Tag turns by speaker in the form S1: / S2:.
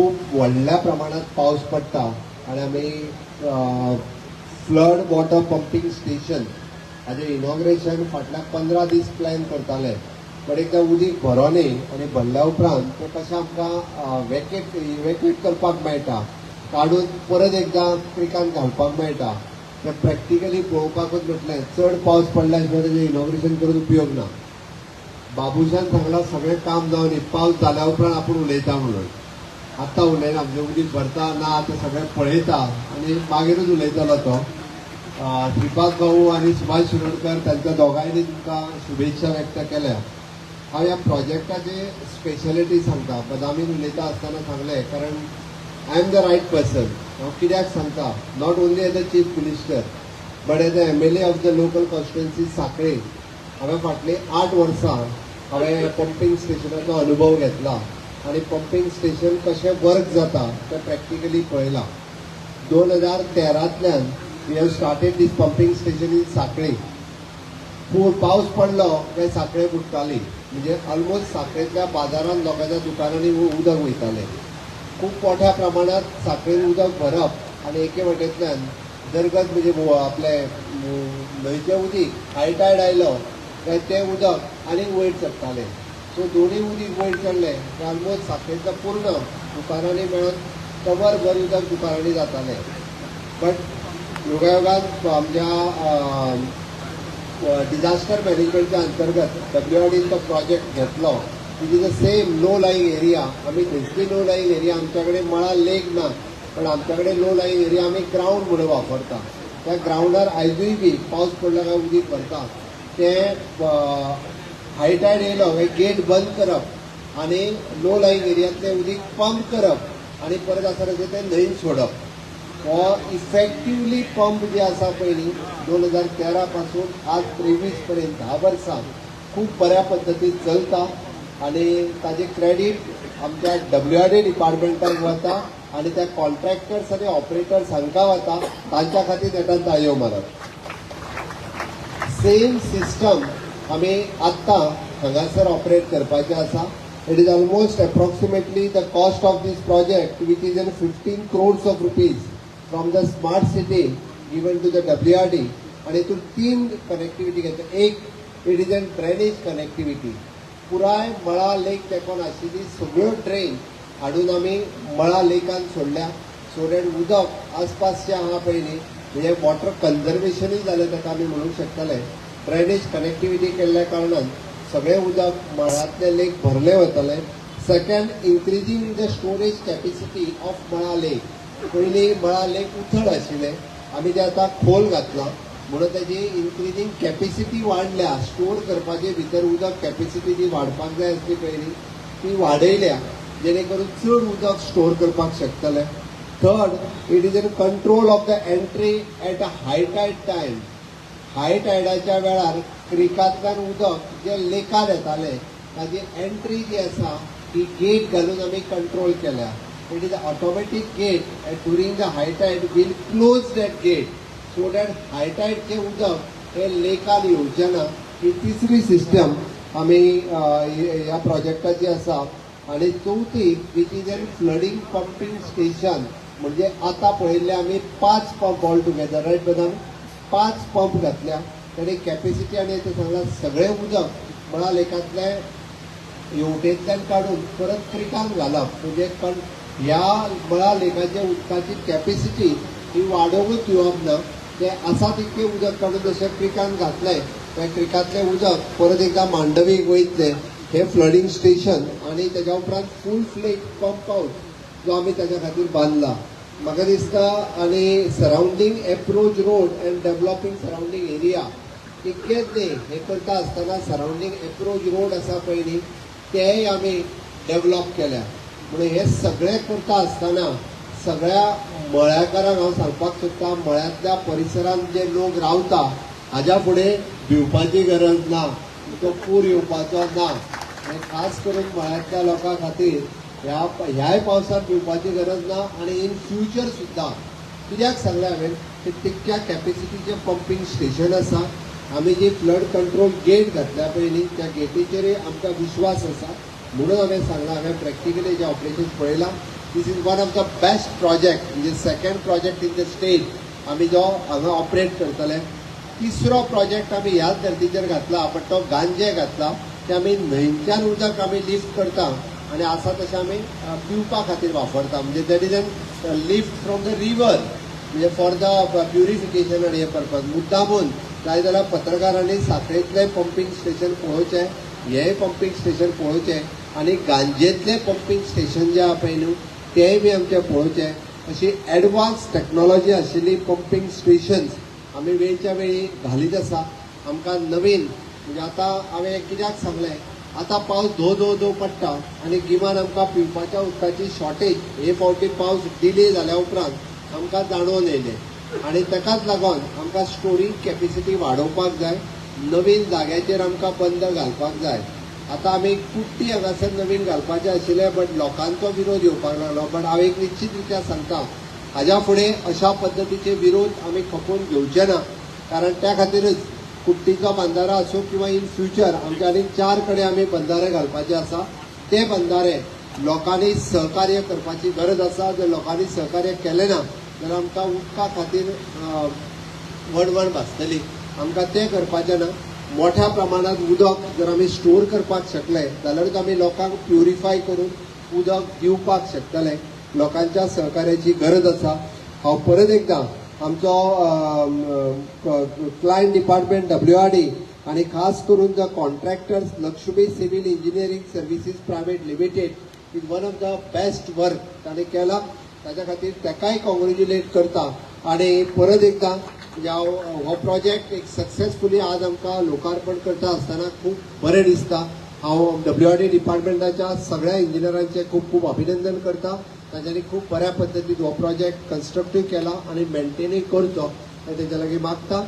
S1: खूप व्हडल्या प्रमाणात पाऊस पडटा आणि आमी फ्लड वॉटर पंपिंग स्टेशन हाजें इनॉग्रेशन फाटल्या 15 दीस प्लॅन करताले. पण एकदा उदीक भरोन आनी भरल्या उपरांत तें कशें आमकां इवॅक्युएट करपाक मेळटा, काडून परत एकदा क्रिकान घालपाक मेळटा. तें प्रॅक्टिकली पळोवपाकूच म्हटलें चड पावस पडल्या शिवाय तेजें इनॉग्रेशन करून उपयोग ना. बाबुशान सांगलां सगळें काम जावन पावस जाल्या उपरांत आपूण उलयता म्हणून. आतां उलयना म्हणजे उदीक भरता ना आतां सगळें पळयता आनी मागीरूच उलयतलो तो. श्रीपाद भाऊ आणि सुभाष शिरोडकर त्यांच्या दोगांयनी तुमकां शुभेच्छा व्यक्त केल्या. हांव ह्या प्रोजेक्टाचे स्पेशलिटी सांगता. बदामीन उलयता आसतना सांगलें कारण I am the right person. हांव कित्याक सांगता, not only as a chief minister but as a MLA of the local constituency Sanquelim. हांवें फाटलीं 8 वर्सां हांवें पंपिंग स्टेशनाचो अनुभव घेतला आणि पंपिंग स्टेशन कशें वर्क जाता तें प्रॅक्टिकली पळयलां. 2013तल्यान we have started this pumping station in Sankhali. पावस पडलो काय सांखळे बुडटाली, म्हणजे ऑलमोस्ट सांखळेंतल्या बाजारांत लोकांच्या दुकानांनी उदक वयतालें. खूब मोठ्या प्रमाणात सांखळेन उदक भरप आणि एके वटेंतल्यान दरगत म्हणजे आपले न्हंयचें उदीक हाय टायड आयलो काय तें उदक आनीक वयर चडटालें. सो दोन्ही उदीक वयर चडलें काय ऑलमोस्ट सांखळेचो पूर्ण दुकानांनी मेळून कवर भर उदक दुकानांनी जातालें. बट योगायोगान आमच्या डिझास्टर मॅनेजमेंटच्या अंतर्गत WRDन तो प्रोजेक्ट घेतलो. It is a same low lying area. आम्ही थंयसली लो लाईंग एरिया, आमच्याकडे मळा लेक ना पण आमच्याकडे लो लाईंग एरिया आम्ही ग्राउंड म्हणून वापरता. त्या ग्राउंडार आयजूय बी पावस पडलो काय उदीक भरता. तें हाय टायड येयलो काय गेट बंद करप आणि लो लाईंग एरियांतलें उदीक पंप करप आणि परत आसा तशें तें न्हंयेन सोडप. हो इफेक्टिवली पंप जे आसा पळय 2013 पासून आज 23 पर्यंत 10 वर्सां खूब बऱ्या पद्दतीन चलता आणि ताजें क्रेडीट आमच्या WRD डिपार्टमेंटाक वता आणि त्या कॉन्ट्रॅक्टर्स आणि ऑपरेटर्स हांकां वता. तांच्या खातीर तेका ताळयो मारप. सेम सिस्टम आमी आत्तां हांगासर ऑपरेट करपाचें आसा. It is almost approximately the cost of this project which is in 15 crores of rupees from the smart city given to the WRD. आणि हितून 3 कनेक्टिविटी घेता. एक it is an drainage connectivity. पुराय मळा लेक तेकोन आशिल्ली सगळ्यो ड्रेन हाडून आमी मळा लेकान सोडल्या. सो दॅट उदक आसपासचें आहा पळय न्ही म्हणजे वॉटर कन्जर्वेशनूय जालें ताका आमी म्हणूंक शकतले. ड्रेनेज कनेक्टिविटी केल्ल्या कारणान सगळें उदक मळांतलें लेक भरलें वतलें. Second, increasing the storage capacity of Mala lake. पयलीं मळा लेक उथळ आशिल्लें, आमी तें आतां खोल घातलां म्हणून ताजी इन्क्रिजींग कॅपेसिटी वाडल्या. स्टोर करपाचे भितर उदक कॅपेसिटी जी वाडपाक जाय आसली पयलीं ती वाडयल्या जेणे करून चड उदक स्टोर करपाक शकतले. Third, it is in control of the entry at a high tide time. High टायडाच्या वेळार क्रिकांतल्यान उदक जे लेकान येतालें ताजी एंट्री जी आसा ती गेट घालून आमी कंट्रोल केल्या. It is automatic gate during the high tide will close that gate so that high टायडचें उदक हे लेकान येवचें ना. ही तिसरी सिस्टम आमी ह्या प्रोजेक्टाची आसा. आणि चौथी which is an flooding pumping station. म्हणजे आतां पळयल्ले आमी 5 पंप ऑल टुगेदर रायट बदाम 5 पंप घातल्या. ताणी कॅपेसिटी आनी ते सांगला सगळें उदक मळा लेकांतले येवटेंतल्यान काडून परत क्रिकान घालप. म्हणजे ह्या मळा लेकाच्या उदकाची कॅपेसिटी ही वाडोवूच येवप ना. ते आसा तितकें उदक काडून जशें क्रिकान घातलें त्या क्रिकांतलें उदक परत एकदा मांडवीक वयतलें. हे फ्लडिंग स्टेशन आणि तेच्या उपरांत फूल फ्लेज पंप हाऊस जो आमी ताच्या खातीर बांदला. म्हाका दिसता आनी surrounding approach road and developing surrounding area इतकेंच न्ही, हे करता आसतना सरावंडींग एप्रोच रोड आसा पळय न्ही तेय आमी डेव्हलप केल्या. म्हणून हे सगळें करता आसतना सगळ्या मळ्याकारांक हांव सांगपाक सोदतां मळ्यांतल्या परिसरांत जे लोक रावता हाज्या फुडें भिवपाची गरज ना, तो पूर येवपाचो ना. हे खास करून मळ्यांतल्या लोकां खातीर ह्याय पावसांत भिवपाची गरज ना. आणि इन फ्युचर सुद्दां कित्याक सांगलें हांवें की तितक्या कॅपेसिटीचें पंपिंग स्टेशन आसा. आमी जी फ्लड कंट्रोल गेट घातल्या पळय न्ही त्या गेटीचेरय आमकां विश्वास आसा. म्हणून हांवें सांगलां, हांवें प्रॅक्टिकली जे ऑपरेशन पळयलां this is one of the best project म्हणजे second project in the state आम्ही जो हांगा ऑपरेट करतले. तिसरो प्रोजेक्ट आम्ही ह्याच धर्तीचेर घातला बट तो गांजे घातला ते आम्ही न्हंयच्यान उदक आम्ही लिफ्ट करता आणि आसा तशें आमी पिवपा खातीर वापरता म्हणजे that is an lift from the river म्हणजे फॉर द प्युरिफिकेशन आणि हे पर्पज. मुद्दामून जाय जाल्यार पत्रकारांनी साखळेंतलें पंपींग स्टेशन पळोवचें, हेंय पंपींग स्टेशन पळोवचें आणि गांजेंतलें पंपींग स्टेशन जें आहा पळय न्हू तेंय बी आमचें पळोवचें. अशी एडवान्स टेक्नॉलॉजी आशिल्ली पंपींग स्टेशन्स आमी वेळच्या वेळी घालीत आसा. आमकां नवीन म्हणजे आतां हांवें कित्याक सांगलें आतां पावस धो पडटा आनी गिमान आमकां पिवपाच्या उदकाची शॉर्टेज हे फावटी पावस डिले जाल्या उपरांत आमकां जाणवून येयलें आनी ताकाच लागून आमकां स्टोरींग कॅपेसिटी वाडोवपाक जाय. नवीन जाग्याचेर आमकां बंद घालपाक जाय. आतां आमी कुट्टी हांगासर नवीन घालपाचें आशिल्लें बट लोकांचो विरोध येवपाक लागलो. बट हांव एक निश्चित रित्या सांगता हाज्या फुडें अशा पद्दतीचे विरोध आमी खपोवन घेवचे ना कारण त्या खातीरच कुट्टीचो बंधारा आसूं किंवा इन फ्युचर आमच्या आनीक 4 कडेन आमी बंधारे घालपाचे आसा. ते बंधारे लोकांनी सहकार्य करपाची गरज आसा. जर लोकांनी सहकार्य केलें ना जाल्यार आमकां उदका खातीर वणवण भासतली. आमकां तें करपाचें ना. मोठ्या प्रमाणात उदक जर आमी स्टोर करपाक शकले जाल्यारूच आमी लोकांक प्युरिफाय करून उदक दिवपाक शकतले. लोकांच्या सहकार्याची गरज आसा. हांव परत एकदां आमचो क्लायंट डिपार्टमेंट WRD आणि खास करून the contractors Lakshmi civil engineering services private limited is one of the best work ताणें केला. ताच्या खातीर ताकाय कॉंग्रॅच्युलेट करता आणि परत एकदां हो प्रोजेक्ट एक सक्सेसफुली आज आमकां लोकार्पण करता आसतना खूब बरें दिसता. हांव WRD डिपार्टमेंटाच्या सगळ्या इंजिनियरांचे खूब खूब अभिनंदन करता. तांच्यांनी खूब बऱ्या पद्दतीन हो प्रोजेक्ट कन्स्ट्रक्टीव केला आणि मेंटेनूय करचो तेच्या लागीं मागता.